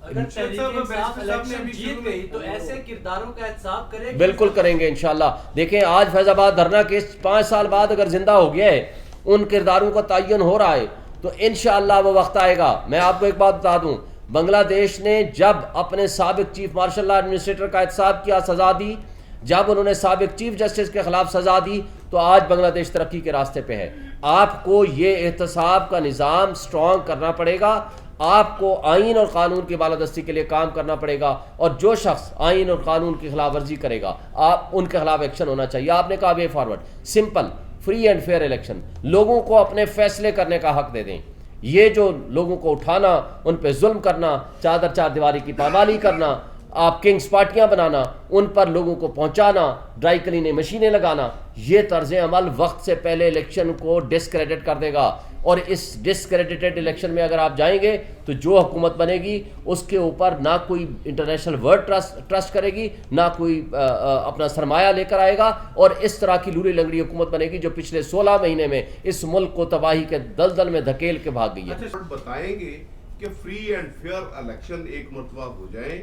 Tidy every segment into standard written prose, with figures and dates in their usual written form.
اگر تحریک انصاف الیکشن جیت گئی تو ایسے کرداروں کا احتساب کرے گی؟ بالکل کریں گے انشاءاللہ. دیکھیں آج فیض آباد دھرنا کیس 5 سال بعد اگر زندہ ہو گیا ہے, ان کرداروں کا تعین ہو رہا ہے, تو انشاءاللہ وہ وقت آئے گا. میں آپ کو ایک بات بتا دوں, بنگلہ دیش نے جب اپنے سابق چیف مارشل لا ایڈمنسٹریٹر کا احتساب کیا, سزا دی, جب انہوں نے سابق چیف جسٹس کے خلاف سزا دی, تو آج بنگلہ دیش ترقی کے راستے پہ ہے. آپ کو یہ احتساب کا نظام سٹرونگ کرنا پڑے گا, آپ کو آئین اور قانون کی بالادستی کے لیے کام کرنا پڑے گا, اور جو شخص آئین اور قانون کی خلاف ورزی کرے گا آپ ان کے خلاف ایکشن ہونا چاہیے. آپ نے کہا way forward, simple, free and fair election, لوگوں کو اپنے فیصلے کرنے کا حق دے دیں. یہ جو لوگوں کو اٹھانا, ان پہ ظلم کرنا, چادر چار دیواری کی پامالی کرنا, آپ کنگز پارٹیاں بنانا, ان پر لوگوں کو پہنچانا, ڈرائی کلیننگ مشینیں لگانا, یہ طرز عمل وقت سے پہلے الیکشن کو ڈسکریڈٹ کر دے گا. اور اس ڈسکریڈٹڈ الیکشن میں اگر آپ جائیں گے تو جو حکومت بنے گی اس کے اوپر نہ کوئی انٹرنیشنل ورلڈ ٹرسٹ کرے گی, نہ کوئی اپنا سرمایہ لے کر آئے گا, اور اس طرح کی لوری لنگڑی حکومت بنے گی جو پچھلے 16 مہینے میں اس ملک کو تباہی کے دلدل میں دھکیل کے بھاگ گئی ہے. اچھا بتائیں گے کہ فری اینڈ فیئر الیکشن ایک مرتبہ ہو جائیں,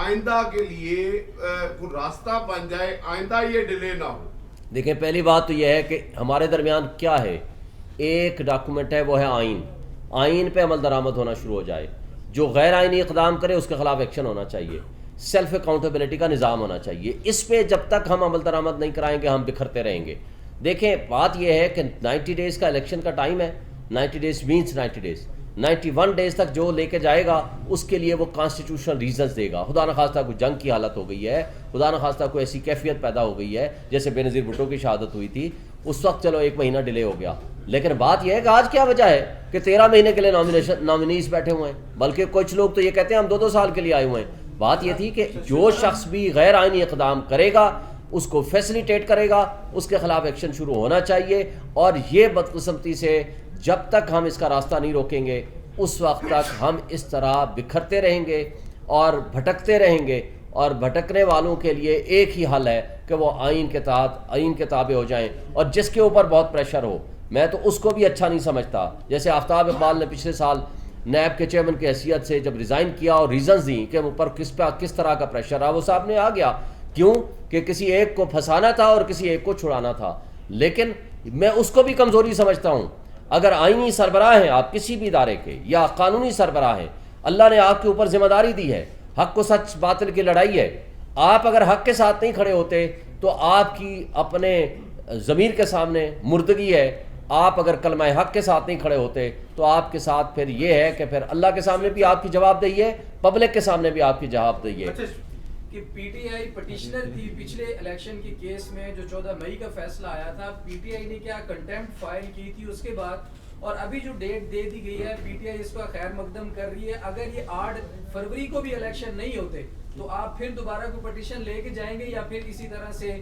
آئندہ کے لیے کوئی راستہ بن جائے, آئندہ یہ ڈیلے نہ ہو. دیکھیں پہلی بات تو یہ ہے کہ ہمارے درمیان کیا ہے, ایک ڈاکومنٹ ہے, وہ ہے آئین. آئین پہ عمل درآمد ہونا شروع ہو جائے, جو غیر آئینی اقدام کرے اس کے خلاف ایکشن ہونا چاہیے, سیلف اکاؤنٹیبلٹی کا نظام ہونا چاہیے. اس پہ جب تک ہم عمل درآمد نہیں کرائیں گے ہم بکھرتے رہیں گے. دیکھیں بات یہ ہے کہ 90 ڈیز کا الیکشن کا ٹائم ہے, 90 ڈیز مینس 90 ڈیز, 91 ڈیز تک جو لے کے جائے گا اس کے لیے وہ کانسٹیٹیوشنل ریزنز دے گا. خدا نخواستہ کوئی جنگ کی حالت ہو گئی ہے, خدا نخواستہ کوئی ایسی کیفیت پیدا ہو گئی ہے جیسے بے نظیر بھٹو کی شہادت ہوئی تھی, اس وقت چلو 1 مہینہ ڈیلے ہو گیا. لیکن بات یہ ہے کہ آج کیا وجہ ہے کہ 13 مہینے کے لیے نامینیز بیٹھے ہوئے ہیں, بلکہ کچھ لوگ تو یہ کہتے ہیں ہم 2 سال کے لیے آئے ہوئے ہیں. بات یہ تھی کہ جو شخص بھی غیر آئینی اقدام کرے گا اس کو فیسلیٹیٹ کرے گا, اس کے خلاف ایکشن شروع ہونا چاہیے. اور یہ بدقسمتی سے جب تک ہم اس کا راستہ نہیں روکیں گے اس وقت تک ہم اس طرح بکھرتے رہیں گے اور بھٹکتے رہیں گے. اور بھٹکنے والوں کے لیے ایک ہی حل ہے کہ وہ آئین کے تحت آئین کے تابع ہو جائیں, اور جس کے اوپر بہت پریشر ہو. میں تو اس کو بھی اچھا نہیں سمجھتا, جیسے آفتاب اقبال نے پچھلے سال نیب کے چیئرمین کی حیثیت سے جب ریزائن کیا اور ریزنز دیں کہ اوپر کس طرح کا پریشر رہا, وہ صاحب نے آ گیا. کیوں کہ کسی ایک کو پھنسانا تھا اور کسی ایک کو چھڑانا تھا. لیکن میں اس کو بھی کمزوری سمجھتا ہوں. اگر آئینی سربراہ ہیں آپ کسی بھی ادارے کے یا قانونی سربراہ ہیں, اللہ نے آپ کے اوپر ذمہ داری دی ہے, حق و سچ باطل کی لڑائی ہے. آپ اگر حق کے ساتھ نہیں کھڑے ہوتے تو آپ کی اپنے ضمیر کے سامنے مردگی ہے. آپ اگر کلمہ حق کے ساتھ نہیں کھڑے ہوتے تو آپ کے ساتھ پھر یہ ہے کہ پھر اللہ کے سامنے بھی آپ کی جواب دہی ہے, پبلک کے سامنے بھی آپ کی جواب دہی ہے. کہ پی ٹی آئی پٹیشنر تھی پچھلے الیکشن کے کیس میں جو 14 مئی کا فیصلہ آیا تھا, پی ٹی آئی نے کیا کنٹیمپٹ فائل کی تھی اس کے بعد, اور ابھی جو ڈیٹ دے دی گئی ہے پی ٹی آئی اس کا خیر مقدم کر رہی ہے. اگر یہ 8 فروری کو بھی الیکشن نہیں ہوتے تو آپ پھر دوبارہ کوئی پٹیشن لے کے جائیں گے, یا پھر اسی طرح سے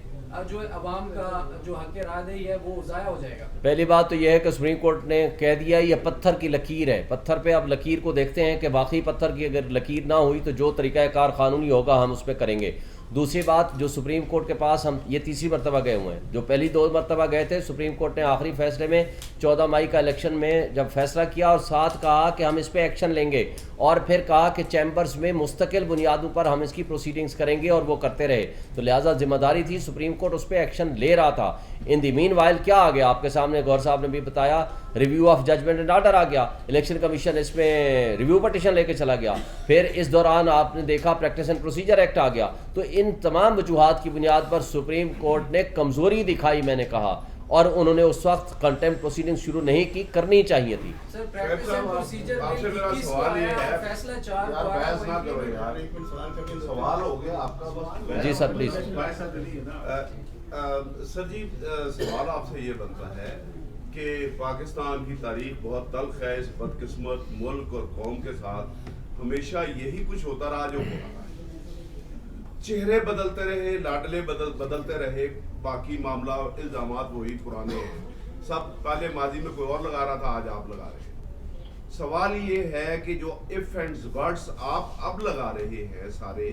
جو عوام کا جو حق رائے دہی ہے وہ ضائع ہو جائے گا؟ پہلی بات تو یہ ہے کہ سپریم کورٹ نے کہہ دیا یہ پتھر کی لکیر ہے, پتھر پہ اب لکیر کو دیکھتے ہیں کہ واقعی پتھر کی اگر لکیر نہ ہوئی تو جو طریقہ کار قانونی ہوگا ہم اس پہ کریں گے. دوسری بات, جو سپریم کورٹ کے پاس ہم یہ تیسری مرتبہ گئے ہوئے ہیں, جو پہلی 2 مرتبہ گئے تھے سپریم کورٹ نے آخری فیصلے میں 14 مئی کا الیکشن میں جب فیصلہ کیا اور ساتھ کہا کہ ہم اس پہ ایکشن لیں گے, اور پھر کہا کہ چیمبرز میں مستقل بنیادوں پر ہم اس کی پروسیڈنگز کریں گے, اور وہ کرتے رہے. تو لہٰذا ذمہ داری تھی, سپریم کورٹ اس پہ ایکشن لے رہا تھا. ان دی مین وائل کیا آ گیا آپ کے سامنے, گور صاحب نے بھی بتایا, review of judgment and order آ گیا, الیکشن کمیشن اس میں ریویو پٹیشن لے کے چلا گیا. پھر اس دوران آپ نے دیکھا پریکٹس اینڈ پروسیجر ایکٹ آ گیا. تو ان تمام وجوہات کی بنیاد پر سپریم کورٹ نے کمزوری دکھائی, میں نے کہا, اور انہوں نے اس وقت کنٹیمپٹ پروسیڈنگ شروع نہیں کی, کرنی چاہیے تھی. سر پریکٹس اینڈ پروسیجر میں 21 کو آیا, فیصلہ 4 کو آیا. سوال ہو گیا آپ کا. جی سر پلیز. سر جی سوال آپ سے یہ بنتا ہے کہ پاکستان کی تاریخ بہت تلخ ہے, اس بدقسمت ملک اور قوم کے ساتھ ہمیشہ یہی کچھ ہوتا رہا جو ہو رہا ہے. چہرے بدلتے رہے, لاڈلے بدلتے رہے, باقی معاملہ الزامات وہی پرانے ہیں. سب پہلے ماضی میں کوئی اور لگا رہا تھا, آج آپ لگا رہے ہیں. سوال یہ ہے کہ جو ایف اینڈ ورڈز آپ اب لگا رہے ہیں سارے,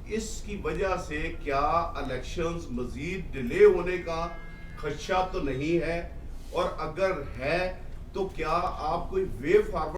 اس کی وجہ سے کیا الیکشنز مزید ڈیلے ہونے کا خدشہ تو نہیں ہے, اور اگر ہے تو کیا آپ کوئی وے فارورڈ